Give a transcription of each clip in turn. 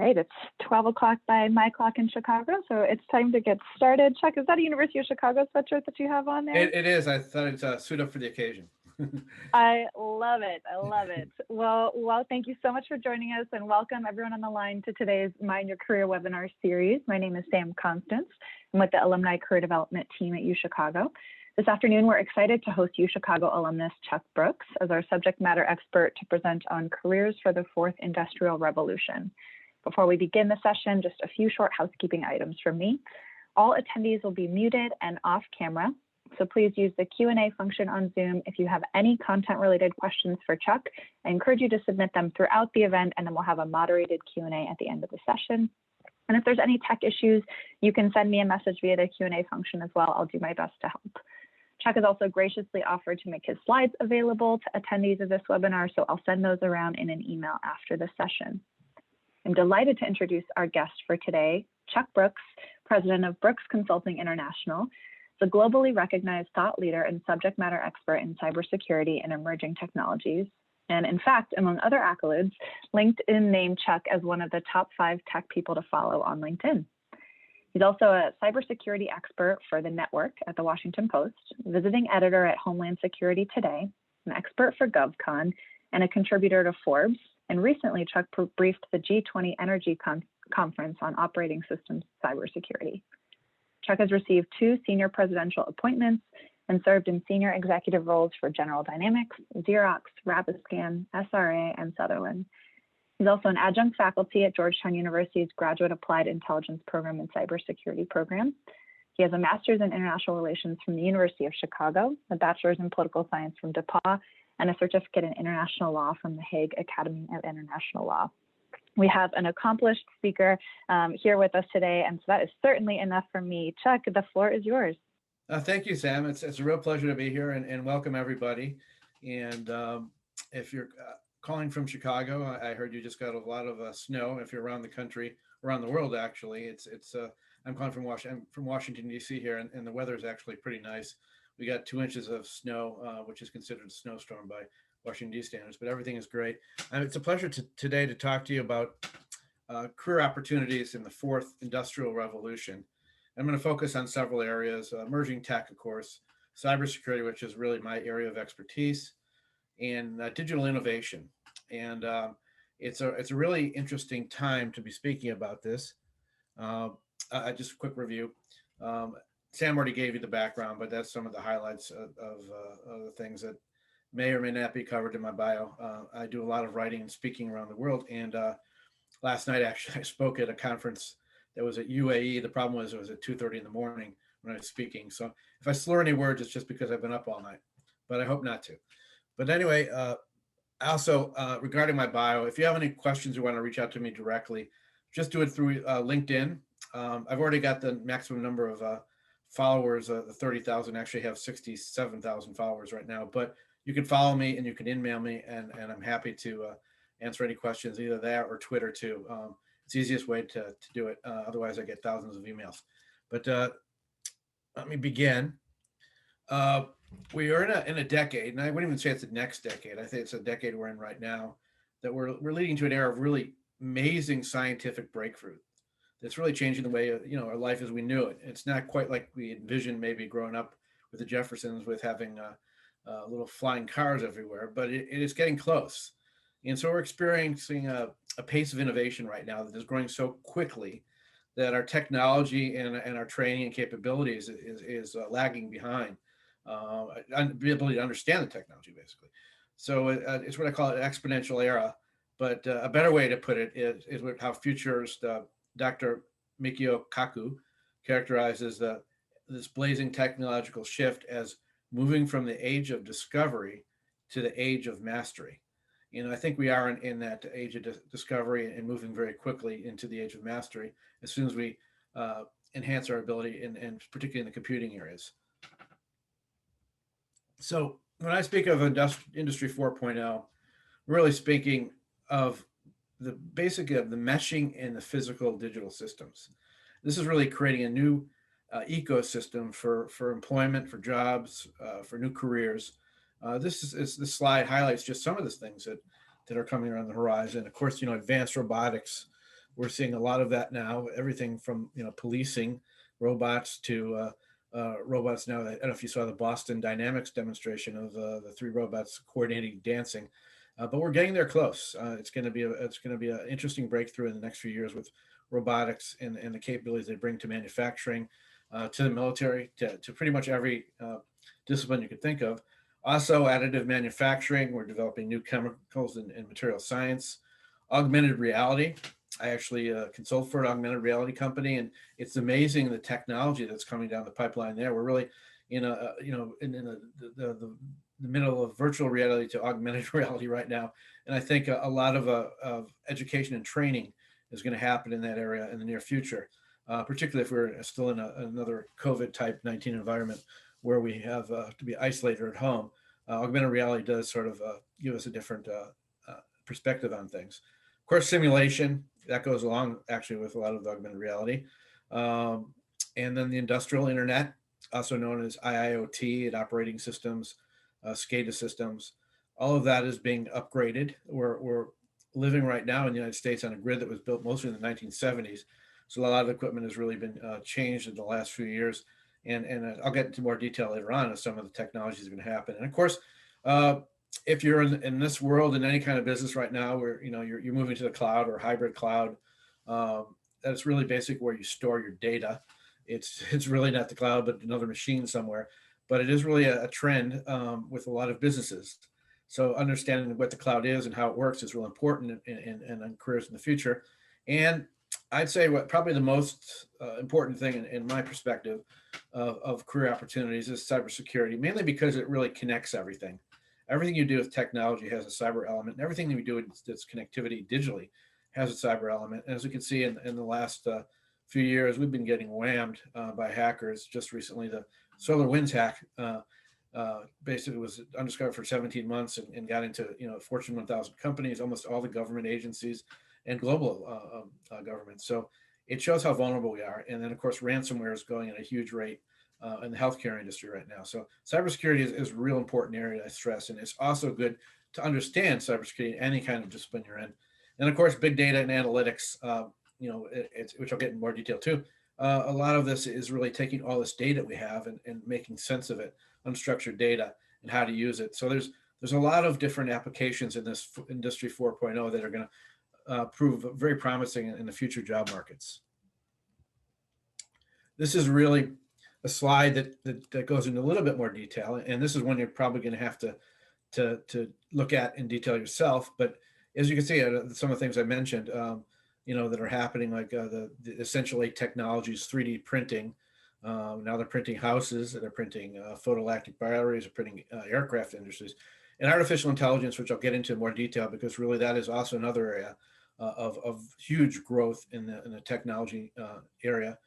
right, it's 12 o'clock by my clock in Chicago, so it's time to get started. Chuck, is that a University of Chicago sweatshirt that you have on there? It is. I thought it'd suit up for the occasion. I love it. I love it. Well, thank you so much for joining us, and welcome everyone on the line to today's Mind Your Career webinar series. My name is Sam Constance. I'm with the Alumni Career Development team at UChicago. This afternoon, we're excited to host UChicago alumnus Chuck Brooks as our subject matter expert to present on careers for the fourth industrial revolution. Before we begin the session, just a few short housekeeping items from me. All attendees will be muted and off camera, so please use the Q&A function on Zoom if you have any content-related questions for Chuck. I encourage you to submit them throughout the event, and then we'll have a moderated Q&A at the end of the session. And if there's any tech issues, you can send me a message via the Q&A function as well. I'll do my best to help. Chuck has also graciously offered to make his slides available to attendees of this webinar, so I'll send those around in an email after the session. I'm delighted to introduce our guest for today, Chuck Brooks, president of Brooks Consulting International. Is a globally recognized thought leader and subject matter expert in cybersecurity and emerging technologies. And in fact, among other accolades, LinkedIn named Chuck as one of the top 5 tech people to follow on LinkedIn. He's also a cybersecurity expert for The Network at the Washington Post, visiting editor at Homeland Security Today, an expert for GovCon, and a contributor to Forbes. And recently, Chuck briefed the G20 Energy Conference on operating systems cybersecurity. Chuck has received 2 senior presidential appointments and served in senior executive roles for General Dynamics, Xerox, Rapiscan, SRA, and Sutherland. He's also an adjunct faculty at Georgetown University's Graduate Applied Intelligence Program and Cybersecurity Program. He has a master's in international relations from the University of Chicago, a bachelor's in political science from DePauw, and a certificate in international law from the Hague Academy of International Law. We have an accomplished speaker here with us today, and so that is certainly enough for me. Chuck, the floor is yours. Thank you, Sam. It's a real pleasure to be here and welcome everybody. And if you're calling from Chicago, I heard you just got a lot of snow. If you're around the country, around the world, actually, I'm calling from Washington, D.C. here, and the weather is actually pretty nice. We got 2 inches of snow, which is considered a snowstorm by Washington, D.C. standards, but everything is great. And it's a pleasure today to talk to you about career opportunities in the fourth industrial revolution. I'm going to focus on several areas: emerging tech, of course, cybersecurity, which is really my area of expertise, and digital innovation. And it's a really interesting time to be speaking about this. Just a quick review. Sam already gave you the background, but that's some of the highlights of the things that may or may not be covered in my bio. I do a lot of writing and speaking around the world. And last night, actually, I spoke at a conference that was at UAE. The problem was it was at 2:30 in the morning when I was speaking. So if I slur any words, it's just because I've been up all night, but I hope not to. But anyway, also regarding my bio, if you have any questions or want to reach out to me directly, just do it through LinkedIn. I've already got the maximum number of followers, 30,000, actually have 67,000 followers right now, but you can follow me and you can email me, and I'm happy to answer any questions, either that or Twitter too. It's the easiest way to do it. Otherwise, I get thousands of emails. But let me begin. We are in a decade, and I wouldn't even say it's the next decade. I think it's a decade we're in right now, that we're leading to an era of really amazing scientific breakthrough that's really changing the way our life as we knew it. It's not quite like we envisioned maybe growing up with the Jeffersons with having little flying cars everywhere, but it is getting close. And so we're experiencing a pace of innovation right now that is growing so quickly that our technology and our training and capabilities is lagging behind the ability to understand the technology, basically. So it's what I call an exponential era. But a better way to put it is how futurist Dr. Mikio Kaku characterizes this blazing technological shift as moving from the age of discovery to the age of mastery. I think we are in that age of discovery and moving very quickly into the age of mastery as soon as we enhance our ability, and particularly in the computing areas. So when I speak of Industry 4.0, I'm really speaking of the basic of the meshing in the physical digital systems. This is really creating a new ecosystem for employment, for jobs, for new careers. This slide highlights just some of the things that are coming around the horizon. Of course, advanced robotics, We're seeing a lot of that now. Everything from policing robots to robots now. I don't know if you saw the Boston Dynamics demonstration of the three robots coordinating dancing, but we're getting there close. It's going to be an interesting breakthrough in the next few years with robotics and the capabilities they bring to manufacturing, to the military, to pretty much every discipline you could think of. Also, additive manufacturing. We're developing new chemicals and material science. Augmented reality. I actually consult for an augmented reality company, and it's amazing the technology that's coming down the pipeline there. We're really in the middle of virtual reality to augmented reality right now, and I think a lot of education and training is going to happen in that area in the near future, particularly if we're still in another COVID type 19 environment where we have to be isolated at home. Augmented reality does sort of give us a different perspective on things. Of course, simulation, that goes along actually with a lot of the augmented reality. And then the industrial internet, also known as IIoT and operating systems, SCADA systems, all of that is being upgraded. We're living right now in the United States on a grid that was built mostly in the 1970s. So a lot of equipment has really been changed in the last few years. And I'll get into more detail later on as some of the technologies are going to happen. And of course, if you're in this world in any kind of business right now, where you're moving to the cloud or hybrid cloud, that's really basic where you store your data. It's really not the cloud, but another machine somewhere. But it is really a trend with a lot of businesses. So understanding what the cloud is and how it works is real important in careers in the future. And I'd say what probably the most important thing in my perspective of career opportunities is cybersecurity, mainly because it really connects everything. Everything you do with technology has a cyber element, and everything that we do that's connectivity digitally has a cyber element. And as we can see in the last few years, we've been getting whammed by hackers. Just recently, the SolarWinds hack basically was undiscovered for 17 months and got into Fortune 1000 companies, almost all the government agencies and global governments. So it shows how vulnerable we are. And then, of course, ransomware is going at a huge rate in the healthcare industry right now. So cybersecurity is a real important area I stress, and it's also good to understand cybersecurity in any kind of discipline you're in. And of course, big data and analytics, which I'll get in more detail too. A lot of this is really taking all this data we have and making sense of it, unstructured data, and how to use it. So there's a lot of different applications in this Industry 4.0 that are going to prove very promising in the future job markets. This is really a slide that goes into a little bit more detail, and this is one you're probably going to have to look at in detail yourself. But as you can see, some of the things I mentioned, that are happening, like the Essential 8 technologies, 3D printing. Now they're printing houses, they're printing photoelectric batteries, they're printing aircraft industries, and artificial intelligence, which I'll get into in more detail, because really that is also another area of huge growth in the technology area.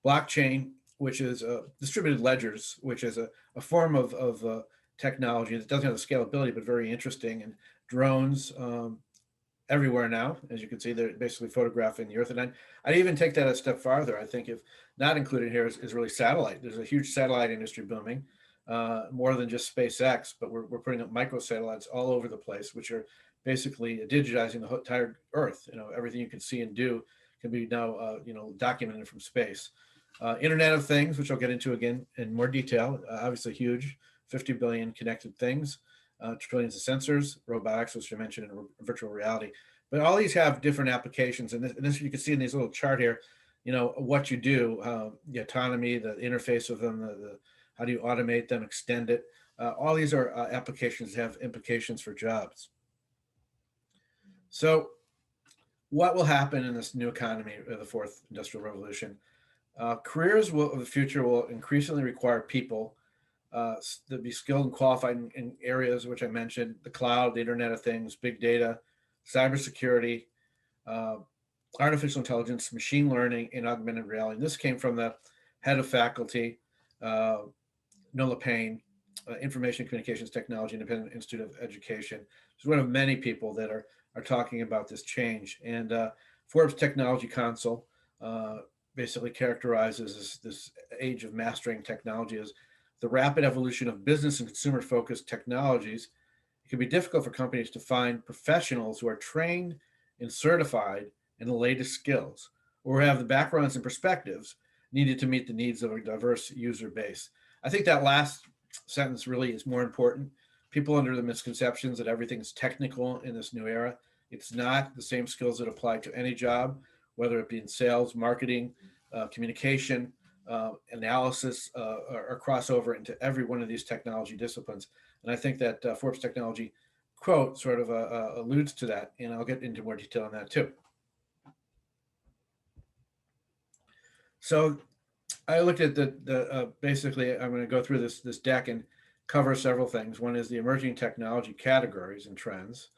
Blockchain, which is distributed ledgers, which is a form of technology that doesn't have the scalability, but very interesting. And drones everywhere now, as you can see, they're basically photographing the Earth. And I'd even take that a step farther. I think if not included here is really satellite. There's a huge satellite industry booming, more than just SpaceX, but we're putting up microsatellites all over the place, which are basically digitizing the entire Earth. Everything you can see and do can be now documented from space. Internet of Things, which I'll get into again in more detail, obviously huge, 50 billion connected things, trillions of sensors, robotics, which I mentioned, in virtual reality. But all these have different applications. And this you can see in these little chart here, what you do, the autonomy, the interface of them, the how do you automate them, extend it. All these are applications that have implications for jobs. So what will happen in this new economy of the fourth industrial revolution? Careers of the future will increasingly require people to be skilled and qualified in areas which I mentioned: the cloud, the Internet of Things, big data, cybersecurity, artificial intelligence, machine learning, and augmented reality. And this came from the head of faculty, Nola Payne, Information Communications Technology, Independent Institute of Education. She's one of many people that are talking about this change. And Forbes Technology Council basically characterizes this age of mastering technology as the rapid evolution of business and consumer-focused technologies. It can be difficult for companies to find professionals who are trained and certified and the latest skills, or have the backgrounds and perspectives needed to meet the needs of a diverse user base. I think that last sentence really is more important. People under the misconceptions that everything is technical in this new era. It's not. The same skills that apply to any job, whether it be in sales, marketing, communication, analysis, or cross over into every one of these technology disciplines. And I think that Forbes Technology quote sort of alludes to that, and I'll get into more detail on that too. So I looked at the basically, I'm going to go through this deck and cover several things. One is the emerging technology categories and trends,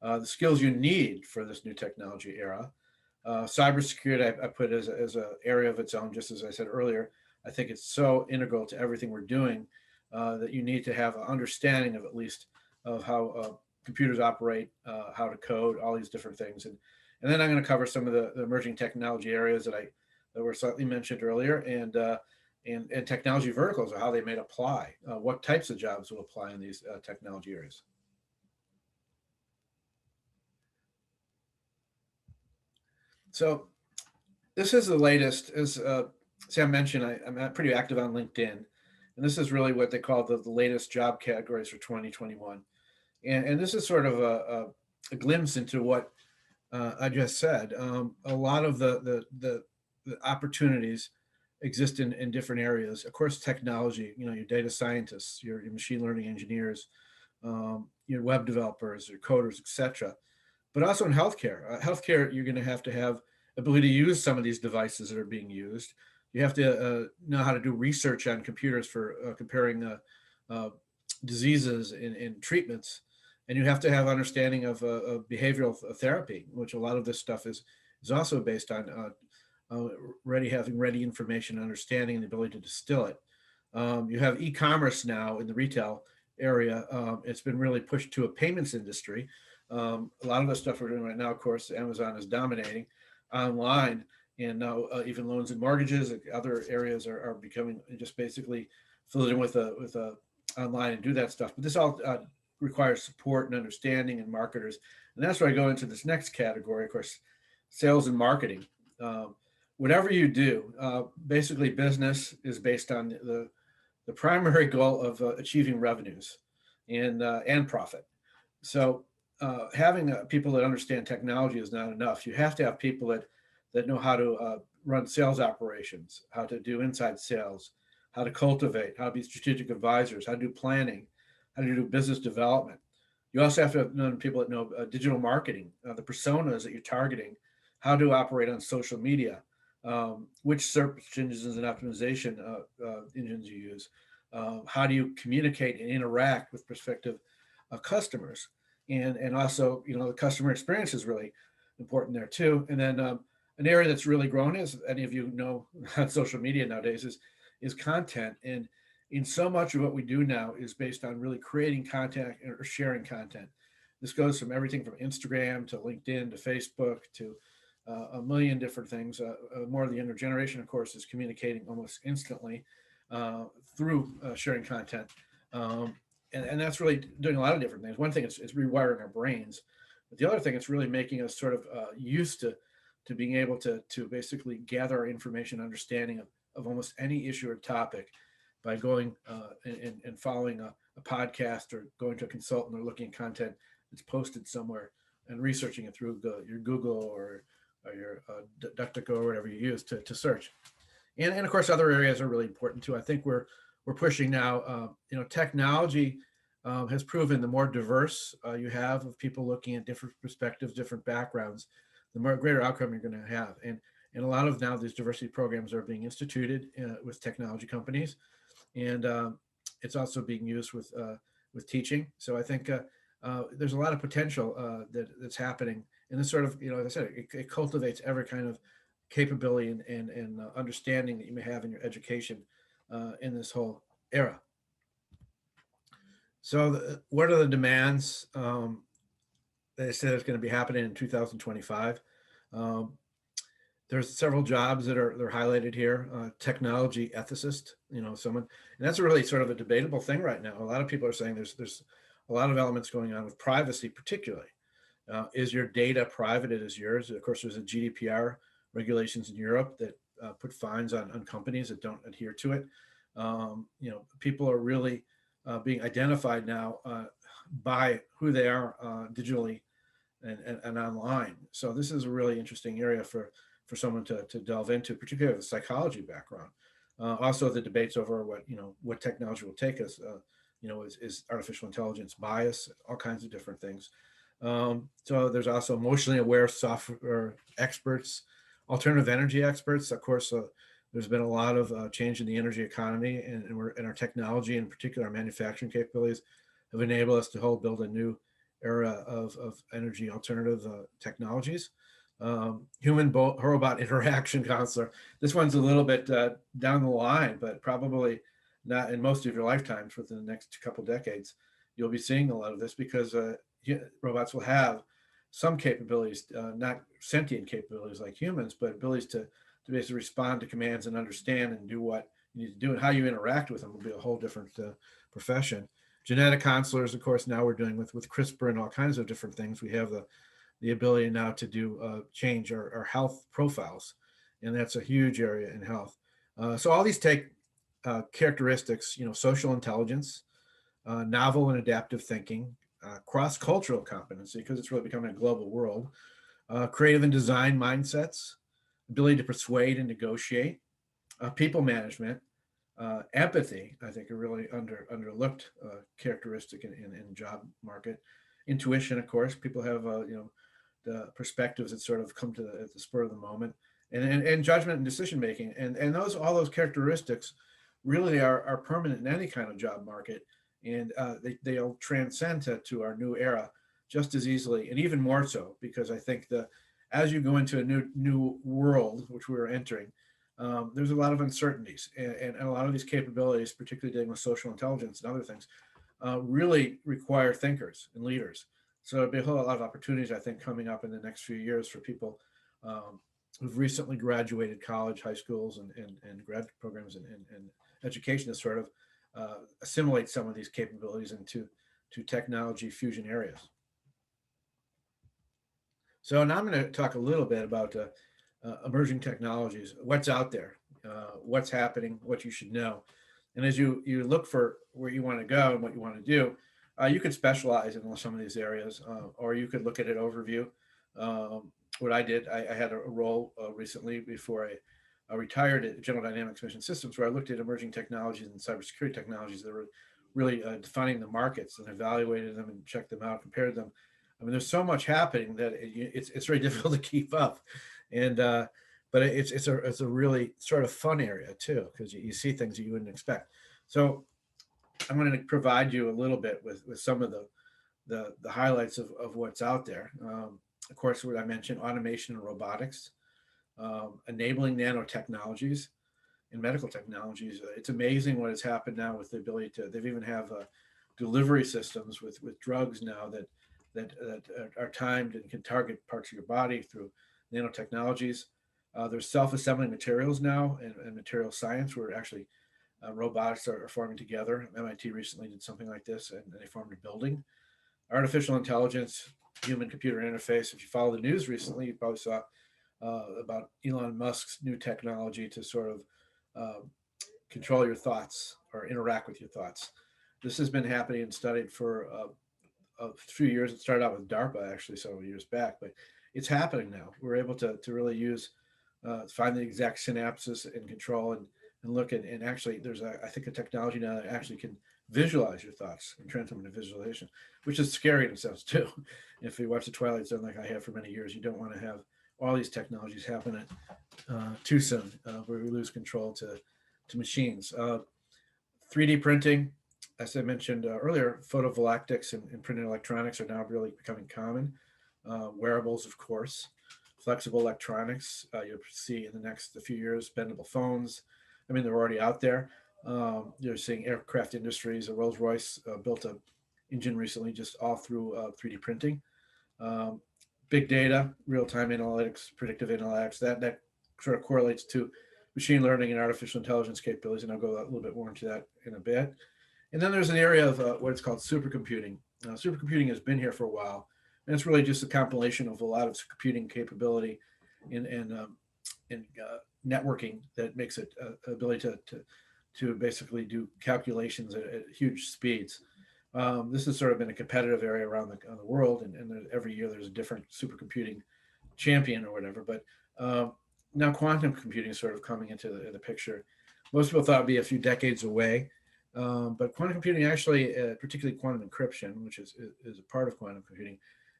the skills you need for this new technology era. Cybersecurity, I put as an area of its own, just as I said earlier. I think it's so integral to everything we're doing that you need to have an understanding of at least of how computers operate, how to code, all these different things. And then I'm going to cover some of the emerging technology areas that were slightly mentioned earlier, and technology verticals, or how they may apply, what types of jobs will apply in these technology areas. So this is the latest. As Sam mentioned, I'm pretty active on LinkedIn, and this is really what they call the latest job categories for 2021. And this is sort of a glimpse into what I just said. A lot of the opportunities exist in different areas. Of course, technology, your data scientists, your machine learning engineers, your web developers, your coders, etc. But also in healthcare. Healthcare, you're going to have ability to use some of these devices that are being used. You have to know how to do research on computers for comparing diseases in treatments. And you have to have understanding of behavioral therapy, which a lot of this stuff is also based on having ready information, understanding, and the ability to distill it. You have e-commerce now in the retail area. It's been really pushed to a payments industry. A lot of the stuff we're doing right now, of course, Amazon is dominating online, and now even loans and mortgages, other areas are becoming just basically filled in with a online and do that stuff. But this all requires support and understanding and marketers, and that's where I go into this next category, of course, sales and marketing. Whatever you do, basically business is based on the primary goal of achieving revenues and profit. So having people that understand technology is not enough. You have to have people that know how to run sales operations, how to do inside sales, how to cultivate, how to be strategic advisors, how to do planning, how to do business development. You also have to know people that know digital marketing, the personas that you're targeting, how to operate on social media, which search engines and optimization engines you use, how do you communicate and interact with prospective customers, and also the customer experience is really important there too. And then an area that's really grown, as any of you know, on social media nowadays, is content. And in so much of what we do now is based on really creating content or sharing content. This goes from everything from Instagram to LinkedIn to Facebook to a million different things. More of the younger generation, of course, is communicating almost instantly through sharing content. And that's really doing a lot of different things. One thing, it's rewiring our brains. But the other thing, it's really making us sort of used to being able to basically gather our information, understanding of almost any issue or topic by going and following a podcast, or going to a consultant, or looking at content that's posted somewhere and researching it through your Google or your DuckDuckGo or whatever you use to search. And of course, other areas are really important too. I think we're pushing now. Technology has proven the more diverse you have of people looking at different perspectives, different backgrounds, the more greater outcome you're going to have. And a lot of now these diversity programs are being instituted with technology companies, and it's also being used with teaching. So I think there's a lot of potential that's happening. And this sort of, as I said, it cultivates every kind of capability and understanding that you may have in your education in this whole era. So what are the demands? They said it's going to be happening in 2025. There's several jobs that are highlighted here. Technology ethicist, someone, and that's really sort of a debatable thing right now. A lot of people are saying there's a lot of elements going on with privacy, particularly. Is your data private? It is yours. Of course, there's a GDPR regulations in Europe that put fines on companies that don't adhere to it. People are really being identified now by who they are digitally and online. So this is a really interesting area for someone to delve into, particularly with a psychology background. Also, the debates over what technology will take us. Is artificial intelligence bias? All kinds of different things. So there's also emotionally aware software experts, alternative energy experts. Of course, there's been a lot of change in the energy economy, and our technology, in particular, our manufacturing capabilities, have enabled us to build a new era of energy alternative technologies. Human robot interaction counselor. This one's a little bit down the line, but probably not in most of your lifetimes within the next couple decades. You'll be seeing a lot of this because robots will have some capabilities, not sentient capabilities like humans, but abilities to basically respond to commands and understand and do what you need to do, and how you interact with them will be a whole different profession. Genetic counselors, of course, now we're doing with CRISPR and all kinds of different things. We have the ability now to do change our health profiles, and that's a huge area in health. So all these take characteristics, social intelligence, novel and adaptive thinking, cross-cultural competency, because it's really becoming a global world, creative and design mindsets, ability to persuade and negotiate, people management, empathy, I think, a really underlooked characteristic in job market. Intuition, of course, people have the perspectives that sort of come at the spur of the moment, and judgment and decision making, and all those characteristics really are permanent in any kind of job market, and they'll transcend to our new era just as easily, and even more so, because I think as you go into a new world, which we're entering, there's a lot of uncertainties, and a lot of these capabilities, particularly dealing with social intelligence and other things, really require thinkers and leaders. So there'll be a whole lot of opportunities, I think, coming up in the next few years for people who've recently graduated college, high schools, and grad programs and education to sort of assimilate some of these capabilities into technology fusion areas. So now I'm going to talk a little bit about emerging technologies, what's out there, what's happening, what you should know. And as you look for where you want to go and what you want to do, you could specialize in some of these areas, or you could look at an overview. What I did, I had a role recently before I retired at General Dynamics Mission Systems, where I looked at emerging technologies and cybersecurity technologies that were really defining the markets, and evaluated them and checked them out, compared them. I mean, there's so much happening that it's very difficult to keep up, and but it's a really sort of fun area too, because you see things that you wouldn't expect. So I'm going to provide you a little bit with some of the highlights of what's out there. Of course, what I mentioned, automation and robotics, enabling nanotechnologies and medical technologies. It's amazing what has happened now with the ability they've even have delivery systems with drugs now that are timed and can target parts of your body through nanotechnologies. There's self-assembling materials now and material science, where actually robotics are forming together. MIT recently did something like this, and they formed a building. Artificial intelligence, human-computer interface. If you follow the news recently, you probably saw about Elon Musk's new technology to sort of control your thoughts or interact with your thoughts. This has been happening and studied for a few years. It started out with DARPA actually several years back, but it's happening now. We're able to really use, find the exact synapses and control and look at, and actually there's I think a technology now that actually can visualize your thoughts and transform into visualization, which is scary in a sense too. If you watch the Twilight Zone like I have for many years, you don't want to have all these technologies happen too soon, where we lose control to machines. 3D printing, as I mentioned earlier, photovoltaics and printed electronics are now really becoming common. Wearables, of course, flexible electronics. You'll see in the next few years, bendable phones. I mean, they're already out there. You're seeing aircraft industries. Rolls-Royce built an engine recently just all through 3D printing. Big data, real-time analytics, predictive analytics, that sort of correlates to machine learning and artificial intelligence capabilities, and I'll go a little bit more into that in a bit. And then there's an area of what is called supercomputing. Supercomputing has been here for a while, And it's really just a compilation of a lot of computing capability and networking that makes it ability to basically do calculations at huge speeds. This has sort of been a competitive area around the world, and every year there's a different supercomputing champion or whatever. But now quantum computing is sort of coming into the picture. Most people thought it'd be a few decades away, but quantum computing actually, particularly quantum encryption, which is a part of quantum computing,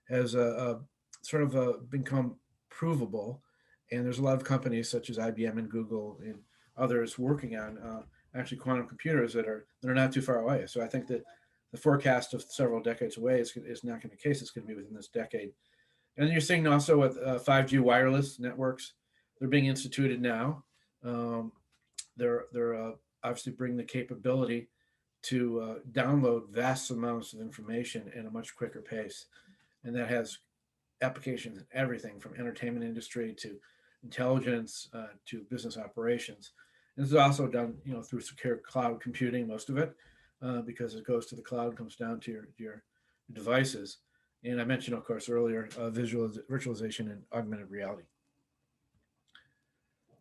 has sort of become provable. And there's a lot of companies such as IBM and Google and others working on actually quantum computers that are not too far away. So I think that the forecast of several decades away is not going to be the case. It's going to be within this decade. And you're seeing also with 5G wireless networks, they're being instituted now. They're obviously bringing the capability to download vast amounts of information in a much quicker pace, and that has applications in everything from entertainment industry to intelligence to business operations. And this is also done, through secure cloud computing, most of it, because it goes to the cloud, comes down to your devices. And I mentioned, of course, earlier, virtualization and augmented reality.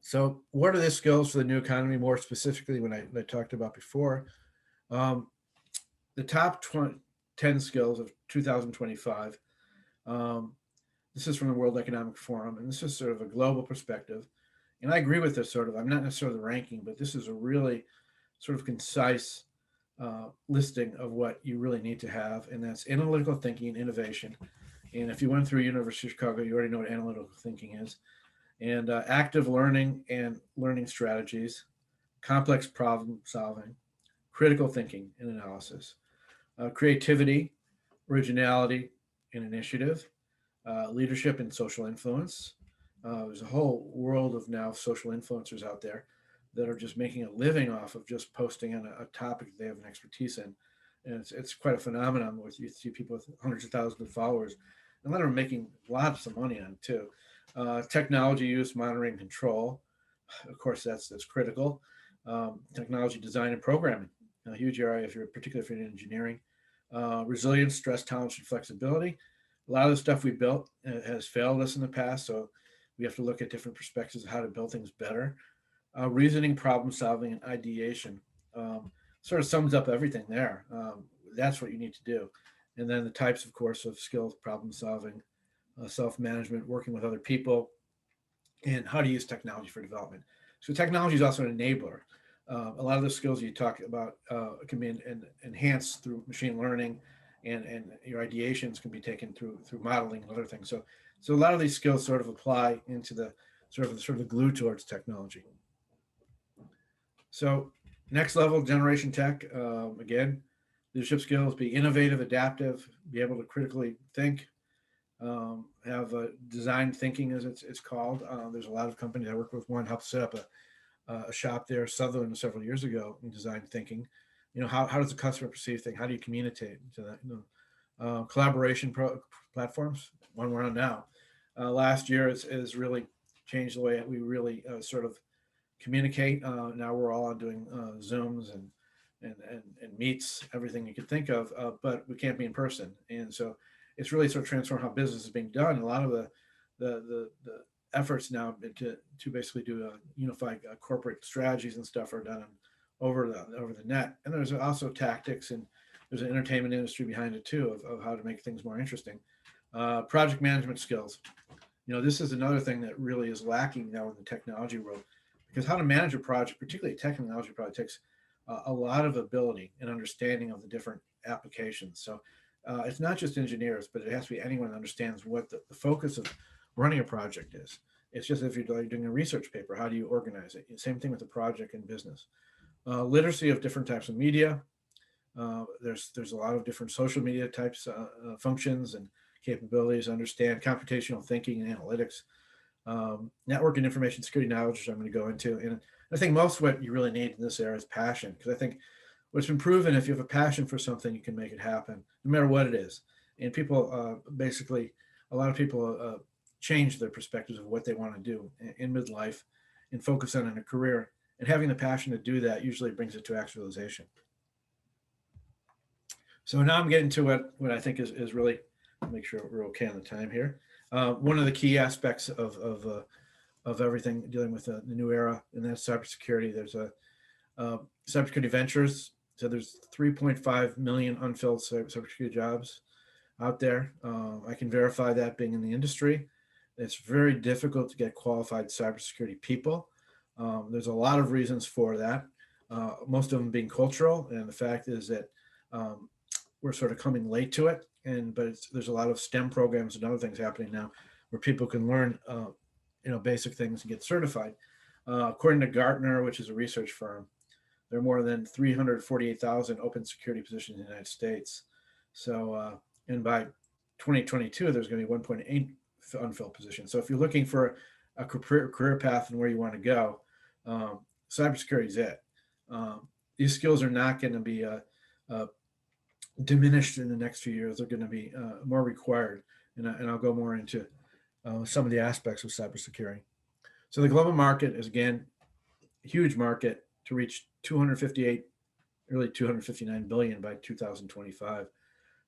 So what are the skills for the new economy, more specifically when I talked about before? The top 10 skills of 2025. This is from the World Economic Forum, and this is sort of a global perspective. And I agree with this sort of, I'm not necessarily the ranking, but this is a really sort of concise listing of what you really need to have, and that's analytical thinking and innovation. And if you went through University of Chicago, you already know what analytical thinking is. And active learning and learning strategies, complex problem solving, critical thinking and analysis, creativity, originality and initiative, leadership and social influence. There's a whole world of now social influencers out there that are just making a living off of just posting on a topic that they have an expertise in. And it's quite a phenomenon where you see people with hundreds of thousands of followers, and then are making lots of money on it too. Technology use, monitoring, control. Of course, that's critical. Technology design and programming, a huge area particularly if you're in engineering. Resilience, stress tolerance, and flexibility. A lot of the stuff we built has failed us in the past, so we have to look at different perspectives of how to build things better. Reasoning, problem solving, and ideation sort of sums up everything there. That's what you need to do. And then the types, of course, of skills: problem solving, self-management, working with other people, and how to use technology for development. So technology is also an enabler. A lot of the skills you talk about can be enhanced through machine learning, and your ideations can be taken through modeling and other things. So a lot of these skills sort of apply into the sort of the glue towards technology. So next level generation tech, again, leadership skills: be innovative, adaptive, be able to critically think, have design thinking, as it's called. There's a lot of companies I work with. One helped set up a shop there, Sutherland, several years ago in design thinking. How does the customer perceive things? How do you communicate to that? Collaboration platforms, one we're on now. Last year has really changed the way we really sort of communicate. Now we're all doing Zooms and meets, everything you could think of, but we can't be in person. And so it's really sort of transformed how business is being done. A lot of the efforts now to basically do unified corporate strategies and stuff are done over the net. And there's also tactics, and there's an entertainment industry behind it too of how to make things more interesting. Project management skills. This is another thing that really is lacking now in the technology world, because how to manage a project, particularly a technology project, takes a lot of ability and understanding of the different applications. So it's not just engineers, but it has to be anyone that understands what the focus of running a project is. It's just if you're doing a research paper, how do you organize it? Same thing with the project in business. Literacy of different types of media. There's a lot of different social media types, functions and capabilities. Understand computational thinking and analytics. Network and information security knowledge, which I'm going to go into. And I think most of what you really need in this area is passion, because I think what's been proven, if you have a passion for something, you can make it happen, no matter what it is. And people, basically, a lot of people change their perspectives of what they want to do in midlife and focus on in a career. And having the passion to do that usually brings it to actualization. So now I'm getting to what I think is really make sure we're okay on the time here. One of the key aspects of everything dealing with the new era, and that's cybersecurity. There's a cybersecurity ventures. So there's 3.5 million unfilled cybersecurity jobs out there. I can verify that being in the industry. It's very difficult to get qualified cybersecurity people. There's a lot of reasons for that. Most of them being cultural, and the fact is that um, we're sort of coming late to it. But there's a lot of STEM programs and other things happening now where people can learn, basic things and get certified. According to Gartner, which is a research firm, there are more than 348,000 open security positions in the United States. So, and by 2022, there's going to be 1.8 unfilled positions. So, if you're looking for a career path and where you want to go, cybersecurity is it. These skills are not going to be diminished in the next few years. They're going to be more required, and I'll go more into some of the aspects of cybersecurity. So, the global market is again a huge market to reach 258, really 259 billion by 2025.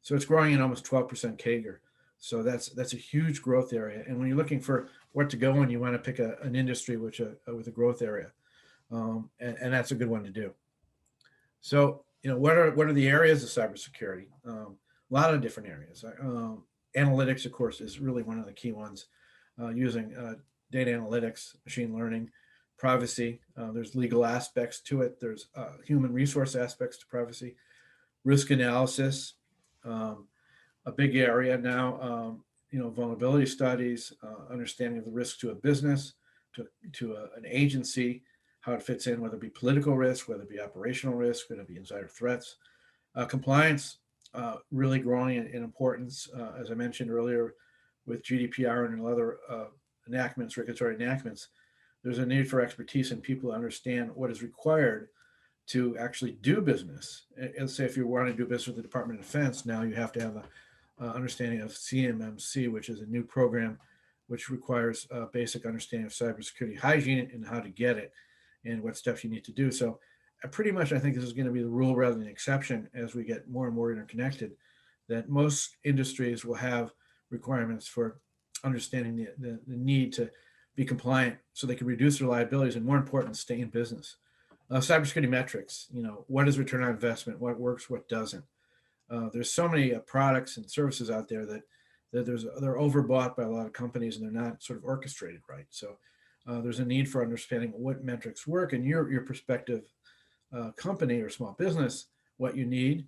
So it's growing at almost 12% CAGR. So that's a huge growth area. And when you're looking for what to go in, you want to pick an industry with a growth area, and that's a good one to do. So what are the areas of cybersecurity? A lot of different areas. Analytics, of course, is really one of the key ones. Using data analytics, machine learning, privacy. There's legal aspects to it. There's human resource aspects to privacy, risk analysis, a big area now. Vulnerability studies, understanding of the risk to a business, to an agency, how it fits in, whether it be political risk, whether it be operational risk, whether it be insider threats. Compliance, really growing in importance, as I mentioned earlier, with GDPR and other enactments, regulatory enactments. There's a need for expertise and people to understand what is required to actually do business. And say if you want to do business with the Department of Defense, now you have to have a understanding of CMMC, which is a new program which requires a basic understanding of cybersecurity hygiene and how to get it and what steps you need to do. So pretty much I think this is going to be the rule rather than the exception as we get more and more interconnected, that most industries will have requirements for understanding the need to be compliant so they can reduce their liabilities and, more important, stay in business. Cybersecurity metrics, what is return on investment, what works, what doesn't. There's so many products and services out there that they're overbought by a lot of companies and they're not sort of orchestrated right. So there's a need for understanding what metrics work in your prospective company or small business, what you need.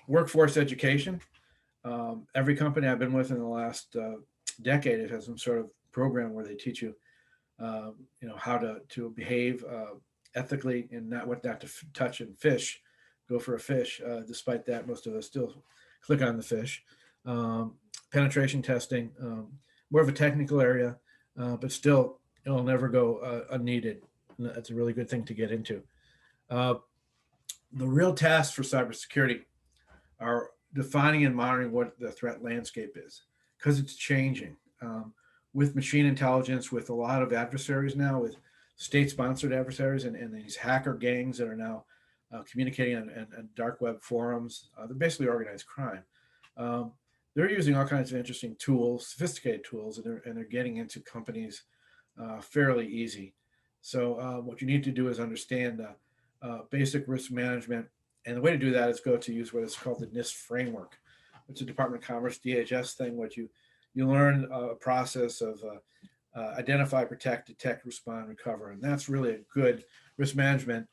Workforce education. Every company I've been with in the last decade, it has some sort of program where they teach you, how to behave ethically and what not to touch and fish. Go for a fish. Despite that, most of us still click on the fish. Penetration testing, more of a technical area, but still it'll never go unneeded. That's a really good thing to get into. The real tasks for cybersecurity are defining and monitoring what the threat landscape is, because it's changing. With machine intelligence, with a lot of adversaries now, with state-sponsored adversaries and these hacker gangs that are now communicating on dark web forums. They're basically organized crime. They're using all kinds of interesting tools, sophisticated tools, and they're getting into companies fairly easy. So what you need to do is understand basic risk management. And the way to do that is go to use what is called the Nist Framework. It's a Department of Commerce, DHS thing, what you learn a process of identify, protect, detect, respond, recover. And that's really a good risk management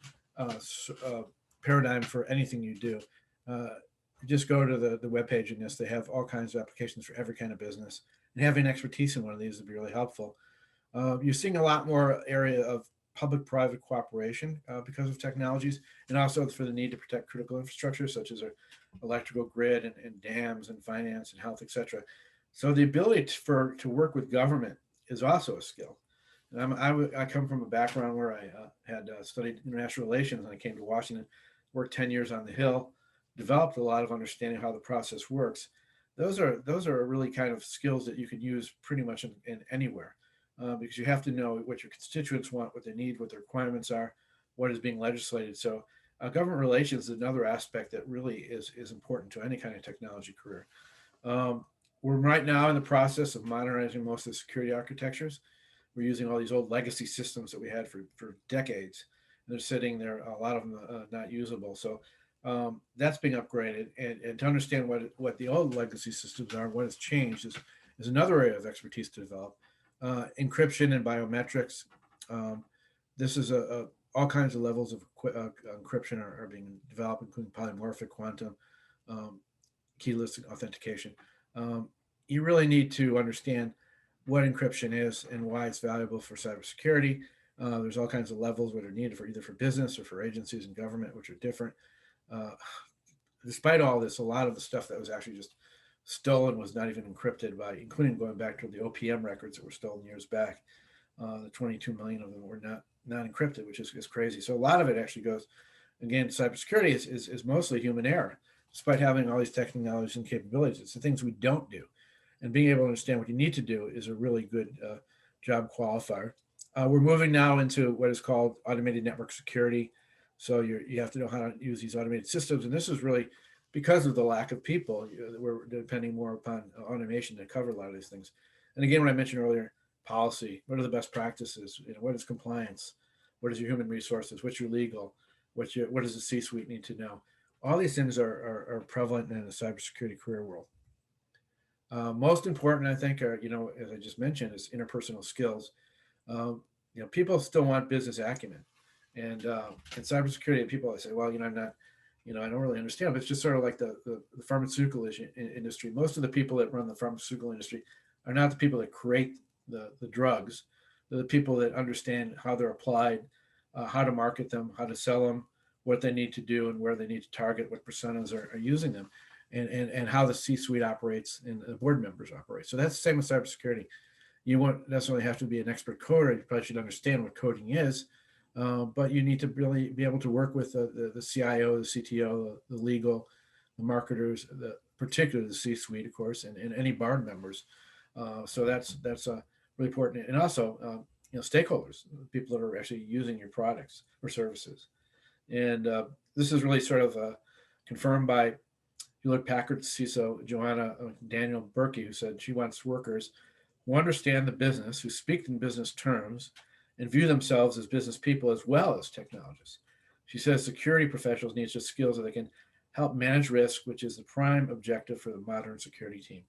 paradigm for anything you do. Just go to the webpage in this. They have all kinds of applications for every kind of business. And having expertise in one of these would be really helpful. You're seeing a lot more area of public-private cooperation because of technologies, and also for the need to protect critical infrastructure, such as our electrical grid and dams and finance and health, etc. So the ability to work with government is also a skill. And I come from a background where I had studied international relations, and I came to Washington, worked 10 years on the Hill, developed a lot of understanding how the process works. Those are really kind of skills that you can use pretty much in anywhere. Because you have to know what your constituents want, what they need, what their requirements are, what is being legislated. So government relations is another aspect that really is important to any kind of technology career. We're right now in the process of modernizing most of the security architectures. We're using all these old legacy systems that we had for decades. And they're sitting there, a lot of them not usable. So that's being upgraded. And to understand what the old legacy systems are, what has changed is another area of expertise to develop. Encryption and biometrics. Um, this is all kinds of levels of encryption are being developed, including polymorphic quantum, um, keyless authentication. Um, you really need to understand what encryption is and why it's valuable for cybersecurity. There's all kinds of levels that are needed for either for business or for agencies and government, which are different. Uh, Despite all this, a lot of the stuff that was actually just stolen was not even encrypted by, including going back to the OPM records that were stolen years back. The 22 million of them were not encrypted, which is crazy. So a lot of it actually goes, again, cybersecurity is mostly human error, despite having all these technologies and capabilities. It's the things we don't do. And being able to understand what you need to do is a really good job qualifier. We're moving now into what is called automated network security. So you have to know how to use these automated systems. And this is really because of the lack of people. We're depending more upon automation to cover a lot of these things. And again, what I mentioned earlier, policy. What are the best practices? What is compliance? What is your human resources? What's your legal? What does the C-suite need to know? All these things are prevalent in the cybersecurity career world. Most important, I think, are as I just mentioned, is interpersonal skills. People still want business acumen, and in cybersecurity, people say, well, I'm not, I don't really understand. But it's just sort of like the pharmaceutical industry. Most of the people that run the pharmaceutical industry are not the people that create the drugs. They're the people that understand how they're applied, how to market them, how to sell them, what they need to do, and where they need to target, what personas are using them, and how the C-suite operates and the board members operate. So that's the same with cybersecurity. You won't necessarily have to be an expert coder. You probably should understand what coding is, but you need to really be able to work with the CIO, the CTO, the legal, the marketers, particularly the C-suite, of course, and any board members. So that's really important. And also, stakeholders, people that are actually using your products or services. And this is really sort of confirmed by Hewlett Packard CISO Joanna Daniel Berkey, who said she wants workers who understand the business, who speak in business terms, and view themselves as business people as well as technologists. She says security professionals need such skills that they can help manage risk, which is the prime objective for the modern security team.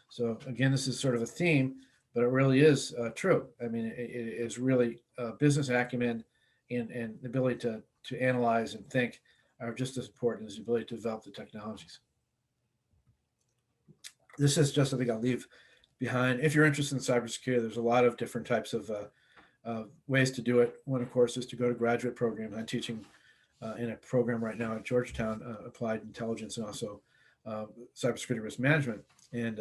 So again, this is sort of a theme, but it really is true. I mean, it is really business acumen and the ability to analyze and think are just as important as the ability to develop the technologies. This is just something I'll leave behind. If you're interested in cybersecurity, there's a lot of different types of ways to do it. One, of course, is to go to graduate programs. I'm teaching in a program right now at Georgetown, Applied Intelligence and also cybersecurity risk management. And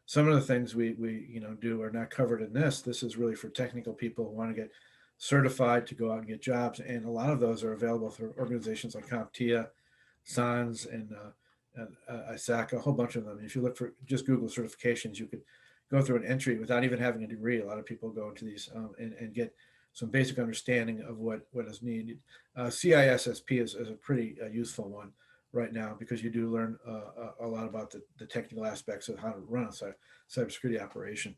some of the things we do are not covered in this. This is really for technical people who want to get certified to go out and get jobs. And a lot of those are available through organizations like CompTIA, SANS, and ISAC, a whole bunch of them. If you look for just Google certifications, you could go through an entry without even having a degree. A lot of people go into these and get some basic understanding of what is needed. CISSP is a pretty useful one right now because you do learn a lot about the technical aspects of how to run a cybersecurity operation.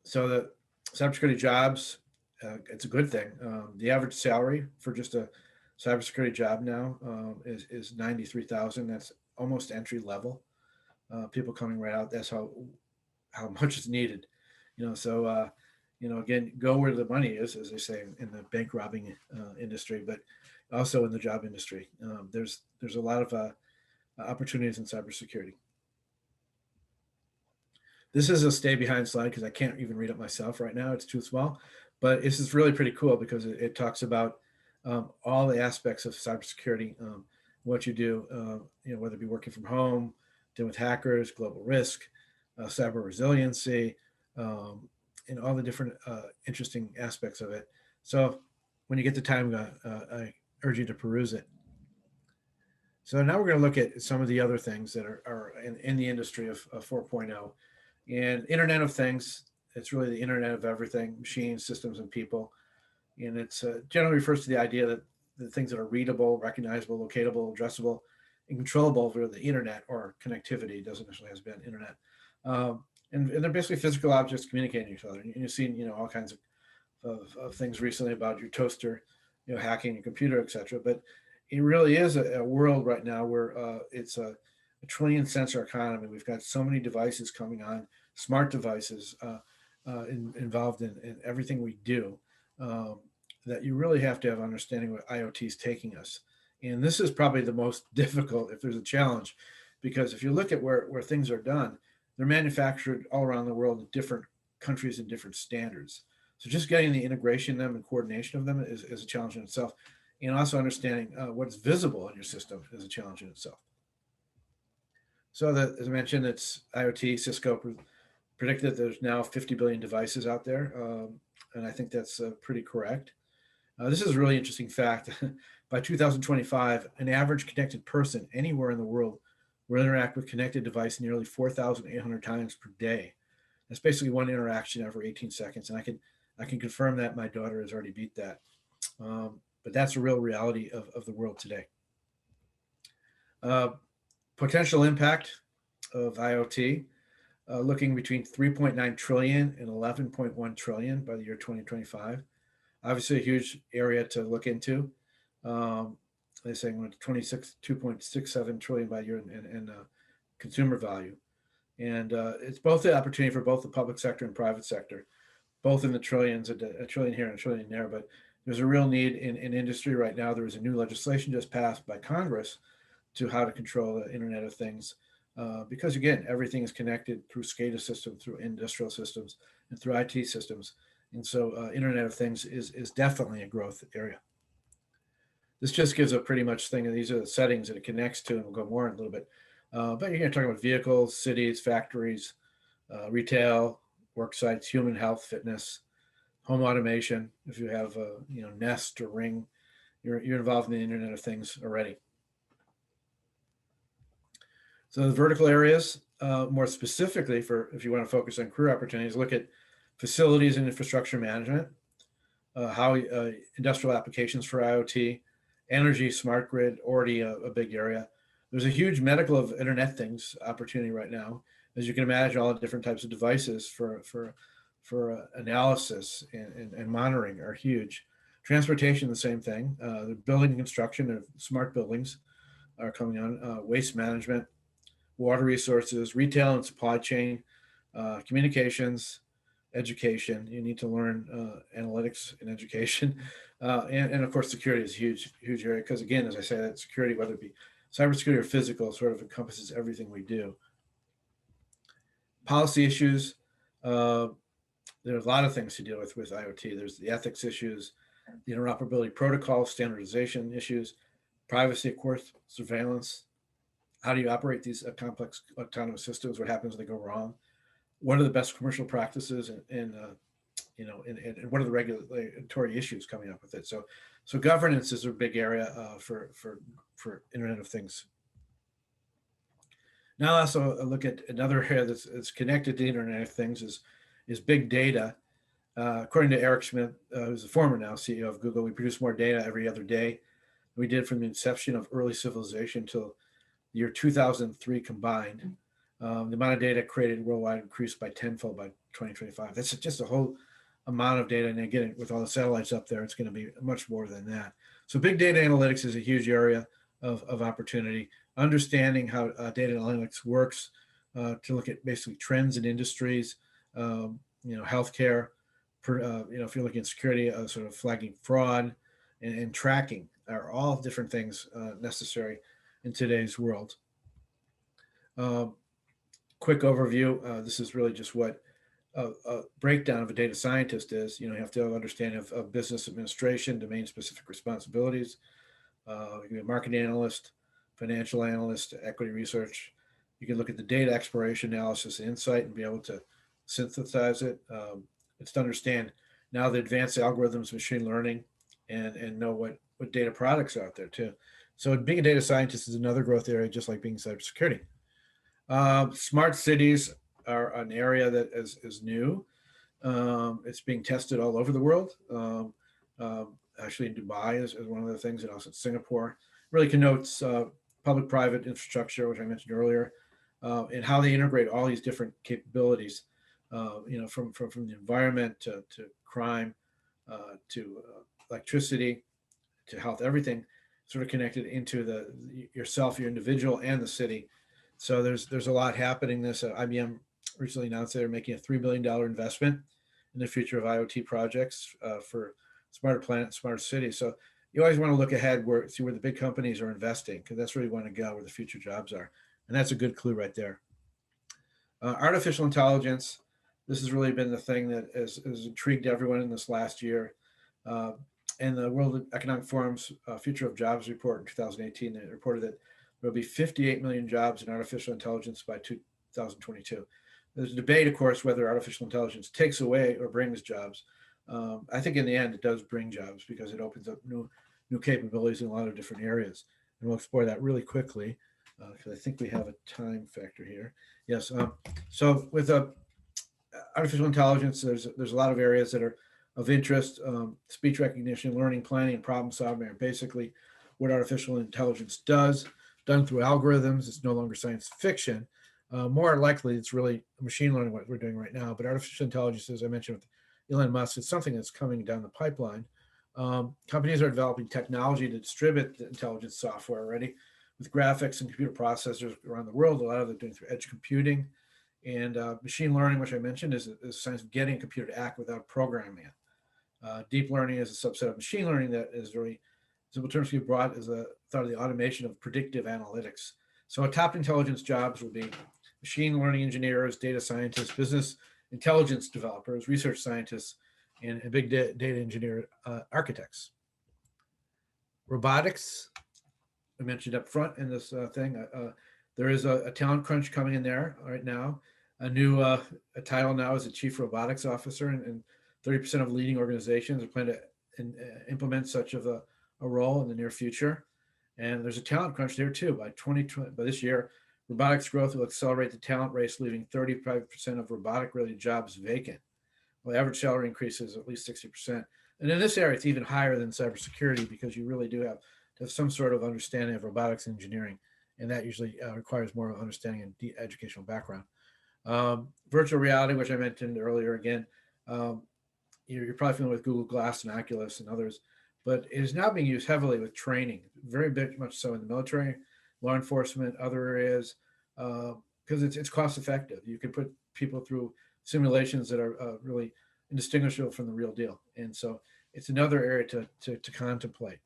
So the cybersecurity jobs, it's a good thing. The average salary for just a cybersecurity job now is $93,000. That's almost entry level. People coming right out. That's how much is needed. So again, go where the money is, as they say in the bank robbing industry, but also in the job industry. There's a lot of opportunities in cybersecurity. This is a stay behind slide because I can't even read it myself right now. It's too small, but this is really pretty cool because it talks about all the aspects of cybersecurity, what you do, whether it be working from home, dealing with hackers, global risk, cyber resiliency, and all the different interesting aspects of it. So when you get the time, I urge you to peruse it. So now we're going to look at some of the other things that are in the industry of 4.0. And Internet of Things, it's really the Internet of everything, machines, systems, and people. And it's generally refers to the idea that the things that are readable, recognizable, locatable, addressable, and controllable over the internet or connectivity. It doesn't necessarily have to be on internet. And they're basically physical objects communicating to each other. And you've seen, all kinds of things recently about your toaster, hacking your computer, etc. But it really is a world right now where it's a trillion sensor economy. We've got so many devices coming on, smart devices involved in everything we do, that you really have to have understanding what IoT is taking us. And this is probably the most difficult if there's a challenge, because if you look at where things are done, they're manufactured all around the world in different countries and different standards. So just getting the integration of them and coordination of them is a challenge in itself. And also understanding what's visible in your system is a challenge in itself. So that, as I mentioned, it's IoT. Cisco predicted that there's now 50 billion devices out there. And I think that's pretty correct. This is a really interesting fact. By 2025, an average connected person anywhere in the world will interact with connected device nearly 4,800 times per day. That's basically one interaction every 18 seconds. And I can confirm that my daughter has already beat that. But that's a real reality of the world today. Potential impact of IoT, looking between 3.9 trillion and 11.1 trillion by the year 2025. Obviously a huge area to look into. They're saying 2.67 trillion by year in consumer value. And it's both the opportunity for both the public sector and private sector, both in the trillions, a trillion here and a trillion there. But there's a real need in industry right now. There was a new legislation just passed by Congress to how to control the Internet of Things. Because again, everything is connected through SCADA systems, through industrial systems, and through IT systems. And so Internet of Things is definitely a growth area. This just gives a pretty much thing, and these are the settings that it connects to, and we'll go more in a little bit. But you're going to talk about vehicles, cities, factories, retail, work sites, human health, fitness, home automation. If you have Nest or Ring, you're involved in the Internet of Things already. So the vertical areas, more specifically for if you want to focus on career opportunities, look at facilities and infrastructure management, how industrial applications for IoT, energy, smart grid, already a big area. There's a huge medical of Internet Things opportunity right now. As you can imagine, all the different types of devices for analysis and monitoring are huge. Transportation, the same thing. The building construction of smart buildings are coming on. Waste management, water resources, retail and supply chain, communications, education. You need to learn analytics in education. And of course, security is a huge area because, again, as I say, that security, whether it be cybersecurity or physical, sort of encompasses everything we do. Policy issues. There's a lot of things to deal with IoT. There's the ethics issues, the interoperability protocol, standardization issues, privacy, of course, surveillance. How do you operate these complex autonomous systems? What happens when they go wrong? What are the best commercial practices, and what are the regulatory issues coming up with it? So governance is a big area for Internet of Things. Now, also look at another area that's connected to the Internet of Things is big data. According to Eric Schmidt, who's the former now CEO of Google, we produce more data every other day. We did from the inception of early civilization till the year 2003 combined. The amount of data created worldwide increased by tenfold by 2025. That's just a whole amount of data. And again, with all the satellites up there, it's going to be much more than that. So big data analytics is a huge area of opportunity. Understanding how data analytics works to look at basically trends in industries, healthcare, if you're looking at security, sort of flagging fraud and tracking are all different things necessary in today's world. Quick overview. This is really just what a breakdown of a data scientist is. You have to have understanding of business administration, domain-specific responsibilities. You can be a marketing analyst, financial analyst, equity research. You can look at the data exploration, analysis, and insight, and be able to synthesize it. It's to understand now the advanced algorithms, machine learning, and know what data products are out there too. So being a data scientist is another growth area, just like being cybersecurity. Smart cities are an area that is new. It's being tested all over the world. Actually in Dubai is one of the things, and also Singapore. Really connotes public-private infrastructure, which I mentioned earlier, and how they integrate all these different capabilities, from the environment to crime, to electricity, to health, everything sort of connected into yourself, your individual, and the city. So there's a lot happening. IBM recently announced they're making a $3 billion investment in the future of IoT projects for smarter planet, smarter city. So you always want to look ahead, see where the big companies are investing, because that's where you want to go, where the future jobs are, and that's a good clue right there. Artificial intelligence. This has really been the thing that has intrigued everyone in this last year. And the World Economic Forum's Future of Jobs report in 2018, it reported that there will be 58 million jobs in artificial intelligence by 2022. There's a debate, of course, whether artificial intelligence takes away or brings jobs. I think in the end, it does bring jobs because it opens up new capabilities in a lot of different areas. And we'll explore that really quickly because I think we have a time factor here. Yes. So with artificial intelligence, there's a lot of areas that are of interest. Speech recognition, learning, planning, and problem solving are basically what artificial intelligence does, done through algorithms. It's no longer science fiction. More likely, it's really machine learning, what we're doing right now. But artificial intelligence, as I mentioned with Elon Musk, is something that's coming down the pipeline. Companies are developing technology to distribute the intelligence software already with graphics and computer processors around the world. A lot of them doing through edge computing. And machine learning, which I mentioned, is the science of getting a computer to act without programming it. Deep learning is a subset of machine learning that is very simple terms can be brought as a thought of the automation of predictive analytics. So top intelligence jobs will be machine learning engineers, data scientists, business intelligence developers, research scientists, and big data engineer architects. Robotics, I mentioned up front in this thing. There is a talent crunch coming in there right now. A new a title now is a chief robotics officer, and 30% of leading organizations are planning to implement such of a role in the near future. And there's a talent crunch there too. By this year, robotics growth will accelerate the talent race, leaving 35% of robotic-related jobs vacant. Well, average salary increases at least 60%. And in this area, it's even higher than cybersecurity because you really do have to have some sort of understanding of robotics engineering, and that usually requires more understanding and educational background. Virtual reality, which I mentioned earlier, again, you're probably familiar with Google Glass and Oculus and others, but it is now being used heavily with training, very much so in the military, law enforcement, other areas, because it's cost effective. You can put people through simulations that are really indistinguishable from the real deal, and so it's another area to contemplate.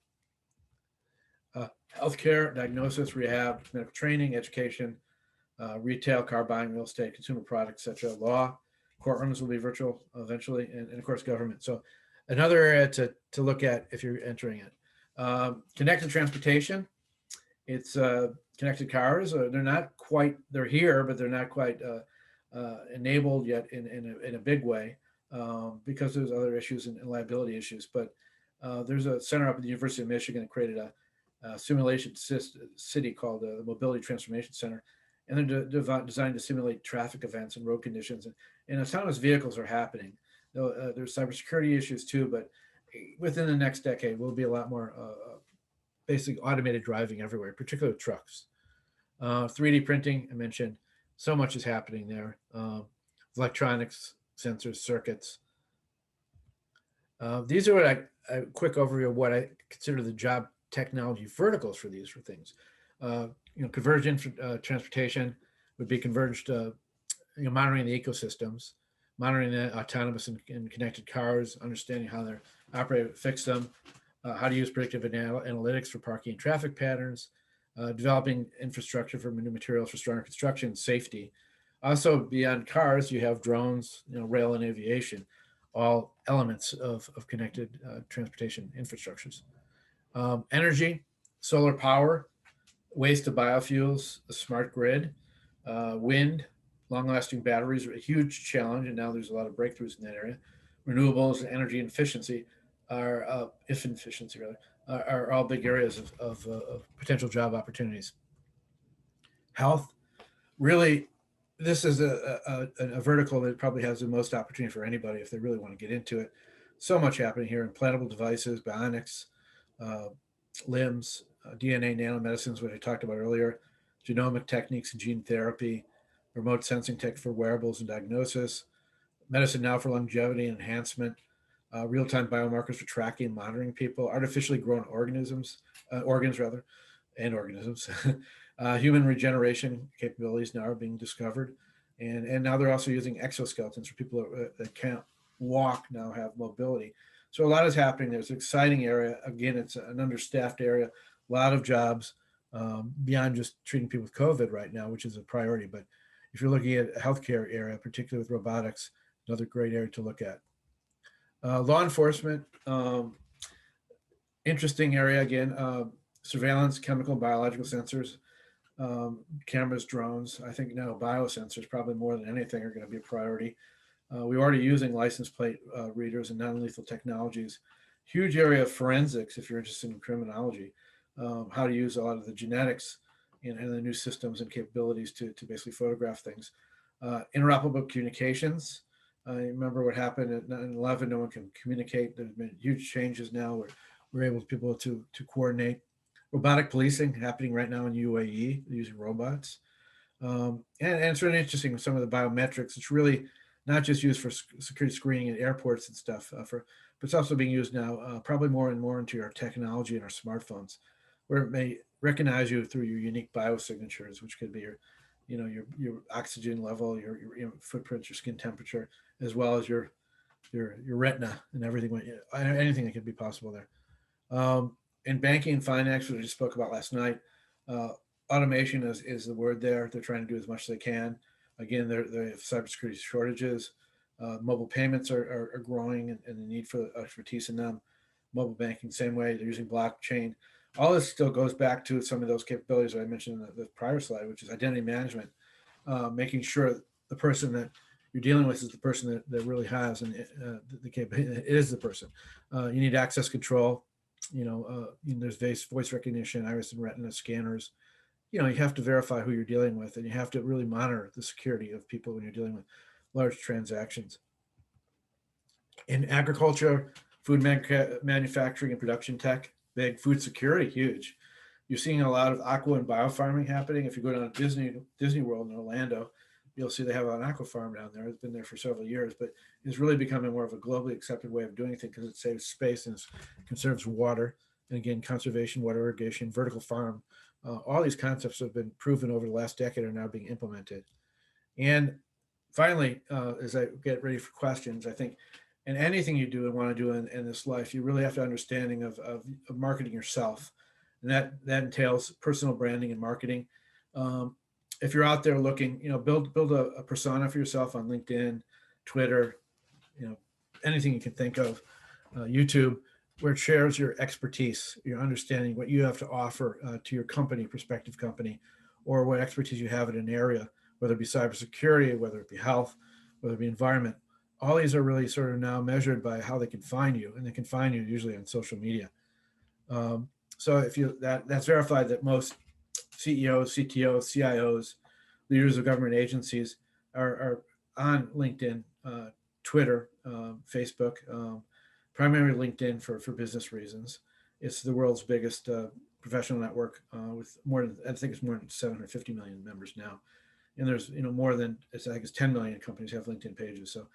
Healthcare, diagnosis, rehab, medical training, education, retail, car buying, real estate, consumer products, etc. Law, courtrooms will be virtual eventually, and of course government. So another area to look at if you're entering it. Connected transportation, it's connected cars. They're here, but they're not quite enabled yet in a big way because there's other issues and liability issues. But there's a center up at the University of Michigan that created a simulation city called the Mobility Transformation Center, and they're designed to simulate traffic events and road conditions, and autonomous vehicles are happening. There's cybersecurity issues too, but within the next decade, will be a lot more basic automated driving everywhere, particularly with trucks. 3D printing, I mentioned, so much is happening there. Electronics, sensors, circuits. These are a quick overview of what I consider the job technology verticals for things. Convergent transportation would be converged, monitoring the ecosystems, monitoring the autonomous and connected cars, understanding how they're operated, fix them, how to use predictive analytics for parking and traffic patterns, developing infrastructure for new materials for stronger construction, safety. Also, beyond cars, you have drones, rail and aviation, all elements of connected transportation infrastructures. Energy, solar power, waste to biofuels, the smart grid, wind, long-lasting batteries are a huge challenge, and now there's a lot of breakthroughs in that area. Renewables and energy efficiency are all big areas of potential job opportunities. Health, really, this is a vertical that probably has the most opportunity for anybody if they really want to get into it. So much happening here: implantable devices, bionics, limbs, DNA nanomedicines, what I talked about earlier, genomic techniques and gene therapy, remote sensing tech for wearables and diagnosis, medicine now for longevity and enhancement, real-time biomarkers for tracking and monitoring people, artificially grown organs rather, and organisms. Human regeneration capabilities now are being discovered. And now they're also using exoskeletons for people that can't walk, now have mobility. So a lot is happening. There's an exciting area. Again, it's an understaffed area, a lot of jobs beyond just treating people with COVID right now, which is a priority. But if you're looking at a healthcare area, particularly with robotics, another great area to look at. Law enforcement, interesting area again. Surveillance, chemical and biological sensors, cameras, drones. I think now biosensors probably more than anything are going to be a priority. We're already using license plate readers and non-lethal technologies. Huge area of forensics if you're interested in criminology, how to use a lot of the genetics and the new systems and capabilities to basically photograph things. Interoperable communications. I remember what happened at 9/11. No one can communicate. There's been huge changes now where we're able people to coordinate. Robotic policing happening right now in UAE using robots. And it's really interesting with some of the biometrics. It's really not just used for security screening at airports and stuff, but it's also being used now probably more and more into our technology and our smartphones, where it may recognize you through your unique biosignatures, which could be your oxygen level, your footprint, your skin temperature, as well as your retina and everything, anything that could be possible there. In banking and finance, which I just spoke about last night, automation is the word there. They're trying to do as much as they can. Again, they have cybersecurity shortages. Mobile payments are growing and the need for expertise in them. Mobile banking, same way. They're using blockchain. All this still goes back to some of those capabilities that I mentioned in the prior slide, which is identity management, making sure the person that you're dealing with is the person that really has and the capability. It is the person. You need access control. There's voice recognition, iris and retina scanners. You have to verify who you're dealing with, and you have to really monitor the security of people when you're dealing with large transactions. In agriculture, food manufacturing and production tech, big. Food security, huge. You're seeing a lot of aqua and biofarming happening. If you go down to Disney World in Orlando, you'll see they have an aqua farm down there. It's been there for several years, but it's really becoming more of a globally accepted way of doing things because it saves space and conserves water. And again, conservation, water irrigation, vertical farm. All these concepts have been proven over the last decade are now being implemented. And finally, as I get ready for questions, I think in anything you do and want to do in this life, you really have to understanding of marketing yourself. And that entails personal branding and marketing. If you're out there looking, build a persona for yourself on LinkedIn, Twitter, anything you can think of, YouTube, where it shares your expertise, your understanding, what you have to offer to your company, prospective company, or what expertise you have in an area, whether it be cybersecurity, whether it be health, whether it be environment. All these are really sort of now measured by how they can find you, and they can find you usually on social media. So if that's verified that most CEOs, CTOs, CIOs, leaders of government agencies are on LinkedIn, Twitter, Facebook, primarily LinkedIn for business reasons. It's the world's biggest professional network with more than 750 million members now. And there's, more than, I think it's 10 million companies have LinkedIn pages. So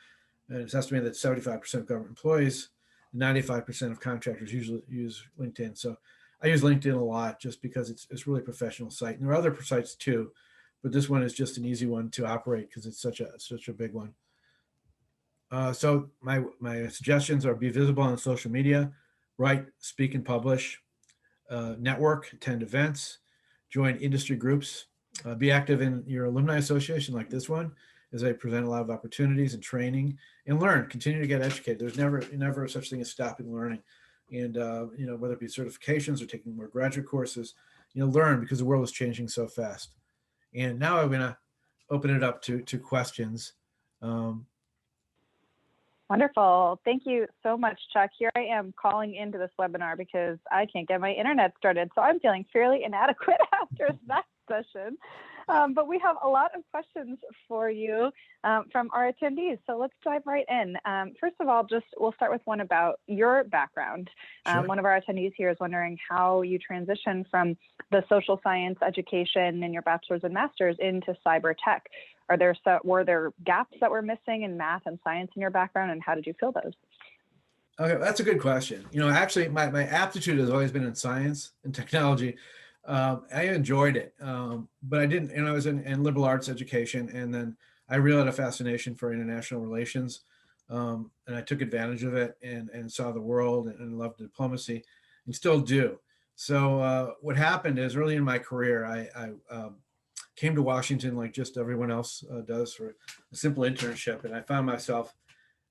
it's estimated that 75% of government employees, 95% of contractors usually use LinkedIn. So I use LinkedIn a lot just because it's really a professional site. And there are other sites too, but this one is just an easy one to operate because it's such a big one. So my suggestions are: be visible on social media, write, speak, and publish, network, attend events, join industry groups, be active in your alumni association like this one, as they present a lot of opportunities and training, and learn. Continue to get educated. There's never such thing as stopping learning. And whether it be certifications or taking more graduate courses, learn, because the world is changing so fast. And now I'm going to open it up to questions. Wonderful. Thank you so much, Chuck. Here I am calling into this webinar because I can't get my internet started. So I'm feeling fairly inadequate after that session. But we have a lot of questions for you from our attendees. So let's dive right in. First of all, we'll start with one about your background. Sure. One of our attendees here is wondering how you transitioned from the social science education in your bachelor's and master's into cyber tech. Were there gaps that were missing in math and science in your background, and how did you fill those? Okay, that's a good question. Actually, my aptitude has always been in science and technology. I enjoyed it, but I didn't. I was in liberal arts education, and then I really had a fascination for international relations, and I took advantage of it and saw the world and loved diplomacy, and still do. So what happened is early in my career, I came to Washington like just everyone else does for a simple internship, and I found myself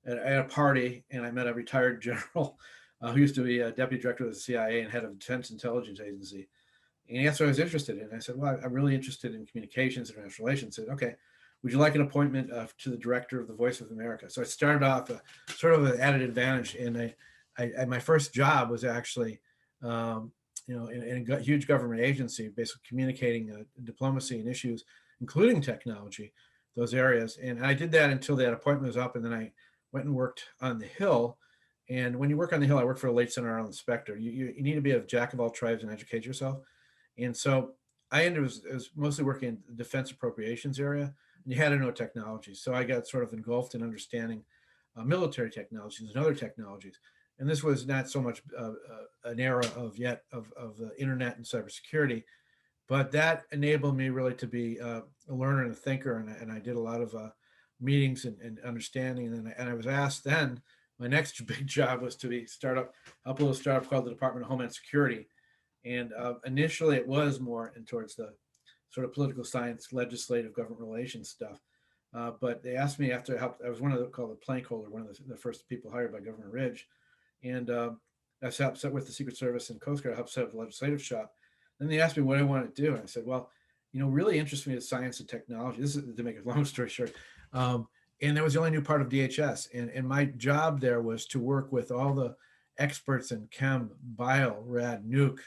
at a party, and I met a retired general who used to be a deputy director of the CIA and head of Defense Intelligence Agency. And he asked what I was interested in. I said, well, I'm really interested in communications, international relations. He said, okay, would you like an appointment to the director of the Voice of America? So I started off sort of an added advantage. And my first job was actually, in a huge government agency, basically communicating diplomacy and issues, including technology, those areas. And I did that until that appointment was up. And then I went and worked on the Hill. And when you work on the Hill, I worked for a late Senator Arlen Specter. You need to be a jack of all trades and educate yourself. And so I ended up was mostly working in the defense appropriations area, and you had to know technology. So I got sort of engulfed in understanding military technologies and other technologies. And this was not so much an era of the internet and cybersecurity, but that enabled me really to be a learner and a thinker. And I did a lot of meetings and understanding. And I was asked then, my next big job was to help a little startup called the Department of Homeland Security. And initially it was more in towards the sort of political science, legislative, government relations stuff. But they asked me after I was called a plank holder, one of the first people hired by Governor Ridge. And I sat with the Secret Service and Coast Guard, I helped set up the legislative shop. Then they asked me what I wanted to do. And I said, well, really interests me is science and technology. This is to make a long story short. And that was the only new part of DHS. And my job there was to work with all the experts in chem, bio, rad, nuke,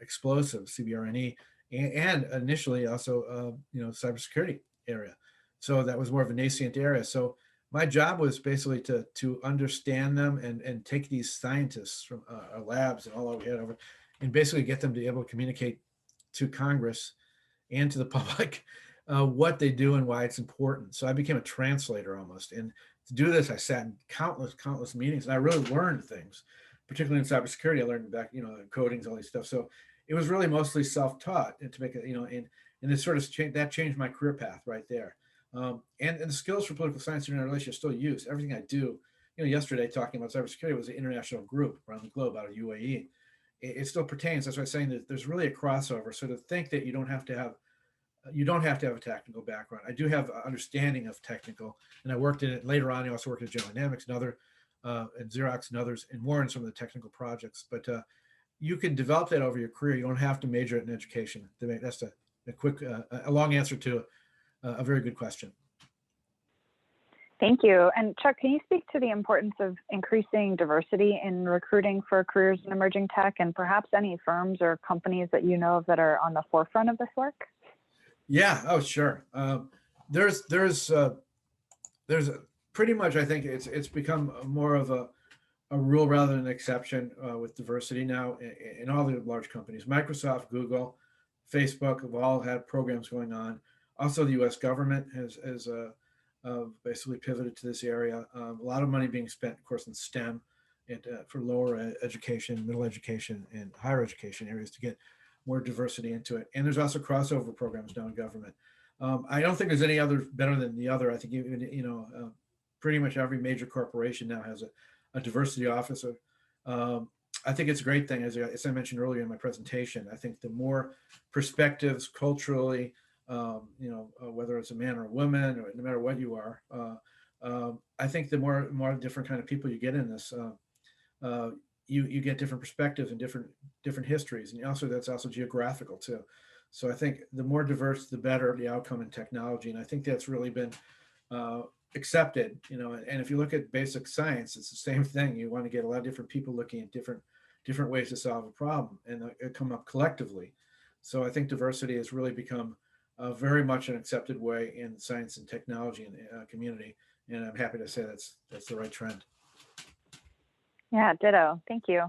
explosives, CBRNE, and initially also, cybersecurity area. So that was more of a nascent area. So my job was basically to understand them and take these scientists from our labs and all that we had over, and basically get them to be able to communicate to Congress and to the public what they do and why it's important. So I became a translator almost. And to do this, I sat in countless meetings, and I really learned things, particularly in cybersecurity. I learned back, codings, all these stuff. So it was really mostly self-taught, and to make it, and it sort of changed my career path right there. And the skills for political science and international relations are still used. Everything I do, yesterday talking about cybersecurity was an international group around the globe out of UAE. It still pertains. That's why I'm saying that there's really a crossover. So to think that you don't have to have a technical background. I do have understanding of technical, and I worked in it later on. I also worked at General Dynamics and at Xerox and others, and more in some of the technical projects. But you can develop that over your career. You don't have to major it in education. That's a long answer to a very good question. Thank you. And Chuck, can you speak to the importance of increasing diversity in recruiting for careers in emerging tech, and perhaps any firms or companies that you know of that are on the forefront of this work? Yeah. Oh, sure. There's pretty much, I think it's become more of a rule rather than an exception with diversity now in all the large companies. Microsoft, Google, Facebook have all had programs going on. Also, the U.S. government has basically pivoted to this area. A lot of money being spent, of course, in STEM and for lower education, middle education, and higher education areas to get more diversity into it. And there's also crossover programs now in government. I don't think there's any other better than the other. I think pretty much every major corporation now has a diversity officer. I think it's a great thing, as I mentioned earlier in my presentation. I think the more perspectives culturally, whether it's a man or a woman, or no matter what you are, I think the more different kind of people you get in this, you get different perspectives and different histories, and that's also geographical too. So I think the more diverse, the better the outcome in technology, and I think that's really been accepted. And if you look at basic science, it's the same thing. You want to get a lot of different people looking at different ways to solve a problem and come up collectively. So I think diversity has really become very much an accepted way in science and technology and community. And I'm happy to say that's the right trend. Yeah, ditto. Thank you.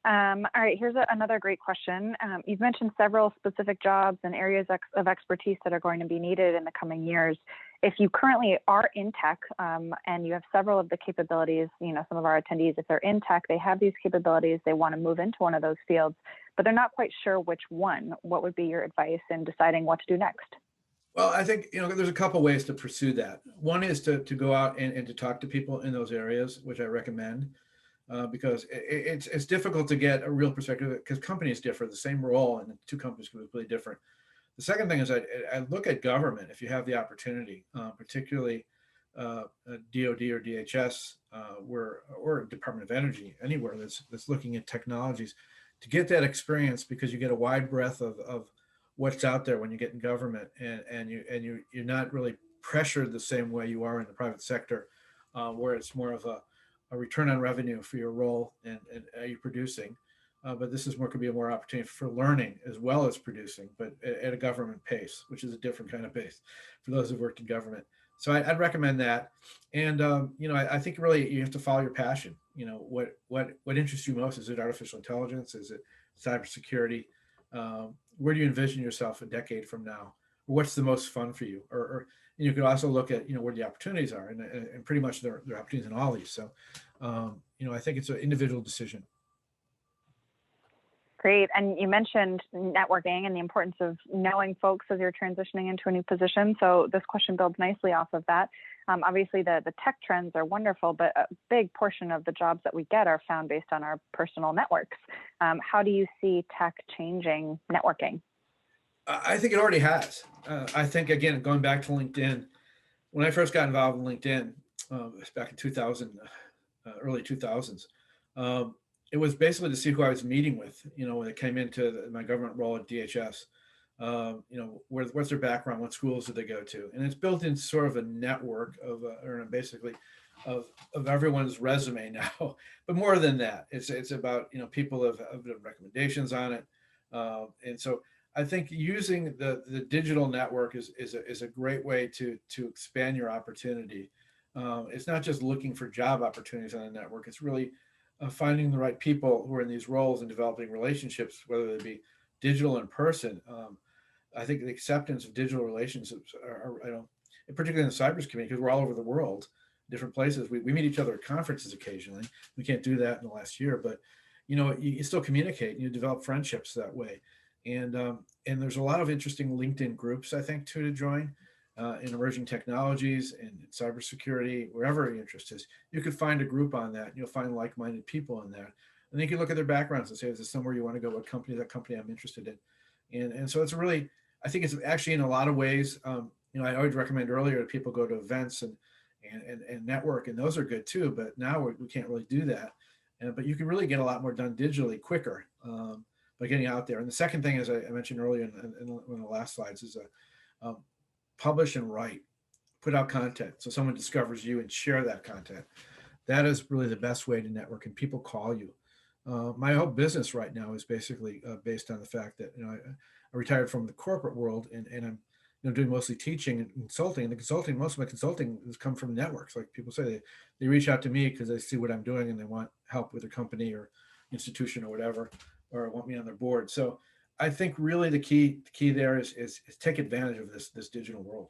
All right, here's another great question. You've mentioned several specific jobs and areas of expertise that are going to be needed in the coming years. If you currently are in tech and you have several of the capabilities, some of our attendees, if they're in tech, they have these capabilities, they want to move into one of those fields, but they're not quite sure which one. What would be your advice in deciding what to do next? Well, I think, there's a couple ways to pursue that. One is to go out and to talk to people in those areas, which I recommend. Because it's difficult to get a real perspective because companies differ. The same role and two companies can be completely different. The second thing is I look at government if you have the opportunity, particularly DoD or DHS, or Department of Energy, anywhere that's looking at technologies, to get that experience because you get a wide breadth of what's out there when you get in government, and you're not really pressured the same way you are in the private sector, where it's more of a return on revenue for your role and are you producing. But this is more could be a more opportunity for learning as well as producing, but at a government pace, which is a different kind of pace for those who've worked in government. So I'd recommend that. And I think really you have to follow your passion. What interests you most? Is it artificial intelligence? Is it cybersecurity? Where do you envision yourself a decade from now? What's the most fun for you? Or you could also look at where the opportunities are, and pretty much there are opportunities in all these. So I think it's an individual decision. Great. And you mentioned networking and the importance of knowing folks as you're transitioning into a new position. So this question builds nicely off of that. Obviously, the tech trends are wonderful, but a big portion of the jobs that we get are found based on our personal networks. How do you see tech changing networking? I think it already has. I think, again, going back to LinkedIn, when I first got involved in LinkedIn, back in 2000, early 2000s, it was basically to see who I was meeting with, when it came into my government role at DHS. What's their background? What schools did they go to? And it's built in sort of a network of, basically, of everyone's resume now. But more than that, it's about people have recommendations on it, and so I think using the digital network is a great way to expand your opportunity. It's not just looking for job opportunities on the network. It's really finding the right people who are in these roles and developing relationships, whether they be digital or in person. I think the acceptance of digital relationships particularly in the cyber community, because we're all over the world, different places. We meet each other at conferences occasionally. We can't do that in the last year, but you still communicate and you develop friendships that way. And there's a lot of interesting LinkedIn groups, I think, to join in emerging technologies and cybersecurity, wherever your interest is. You could find a group on that. You'll find like-minded people in there. And you can look at their backgrounds and say, is this somewhere you want to go? What company, that company I'm interested in? And so it's really, I think it's actually in a lot of ways, I always recommend earlier that people go to events and network, and those are good too. But now we can't really do that. But you can really get a lot more done digitally quicker by getting out there. And the second thing, as I mentioned earlier in one of the last slides, is publish and write, put out content so someone discovers you and share that content. That is really the best way to network, and people call you. My whole business right now is basically based on the fact that I retired from the corporate world, and I'm doing mostly teaching and consulting. And most of my consulting has come from networks. Like people say, they reach out to me because they see what I'm doing and they want help with their company or institution or whatever, or want me on their board. So I think really the key there is take advantage of this digital world.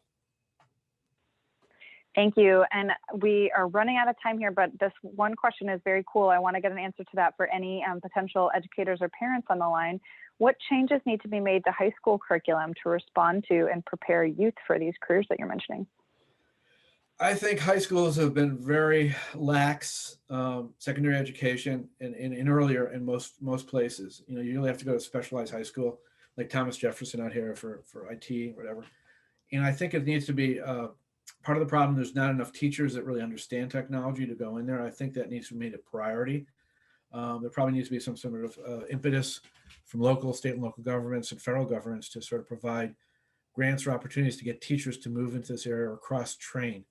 Thank you. And we are running out of time here, but this one question is very cool. I want to get an answer to that for any potential educators or parents on the line. What changes need to be made to high school curriculum to respond to and prepare youth for these careers that you're mentioning? I think high schools have been very lax secondary education and earlier in most places. You really have to go to specialized high school, like Thomas Jefferson out here for IT, whatever. And I think it needs to be part of the problem. There's not enough teachers that really understand technology to go in there. I think that needs to be made a priority. There probably needs to be some sort of impetus from local, state, and local governments and federal governments to sort of provide grants or opportunities to get teachers to move into this area or cross-train.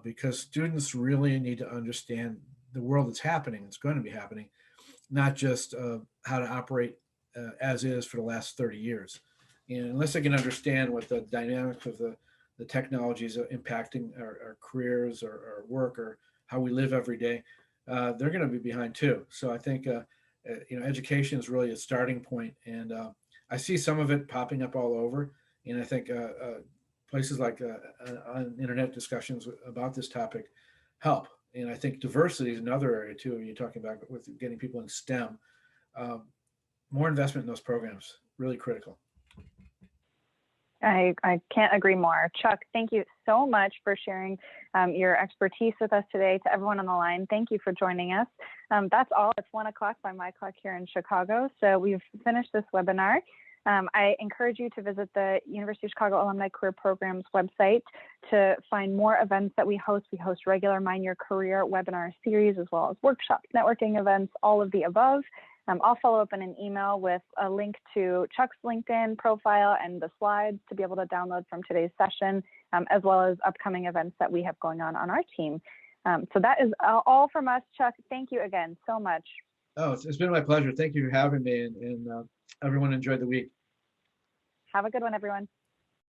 Because students really need to understand the world that's happening. It's going to be happening, not just how to operate as is for the last 30 years. And unless they can understand what the dynamics of the technologies are impacting our careers or our work or how we live every day, they're going to be behind too. So I think education is really a starting point, and I see some of it popping up all over. And I think places like on internet discussions about this topic help. And I think diversity is another area too. You're talking about with getting people in STEM. More investment in those programs, really critical. I can't agree more. Chuck, thank you so much for sharing your expertise with us today. To everyone on the line, thank you for joining us. That's all. It's 1 o'clock by my clock here in Chicago. So we've finished this webinar. I encourage you to visit the University of Chicago Alumni Career Programs website to find more events that we host. We host regular Mind Your Career webinar series, as well as workshops, networking events, all of the above. I'll follow up in an email with a link to Chuck's LinkedIn profile and the slides to be able to download from today's session, as well as upcoming events that we have going on our team. So that is all from us. Chuck, thank you again so much. Oh, it's been my pleasure. Thank you for having me, and everyone enjoy the week. Have a good one, everyone.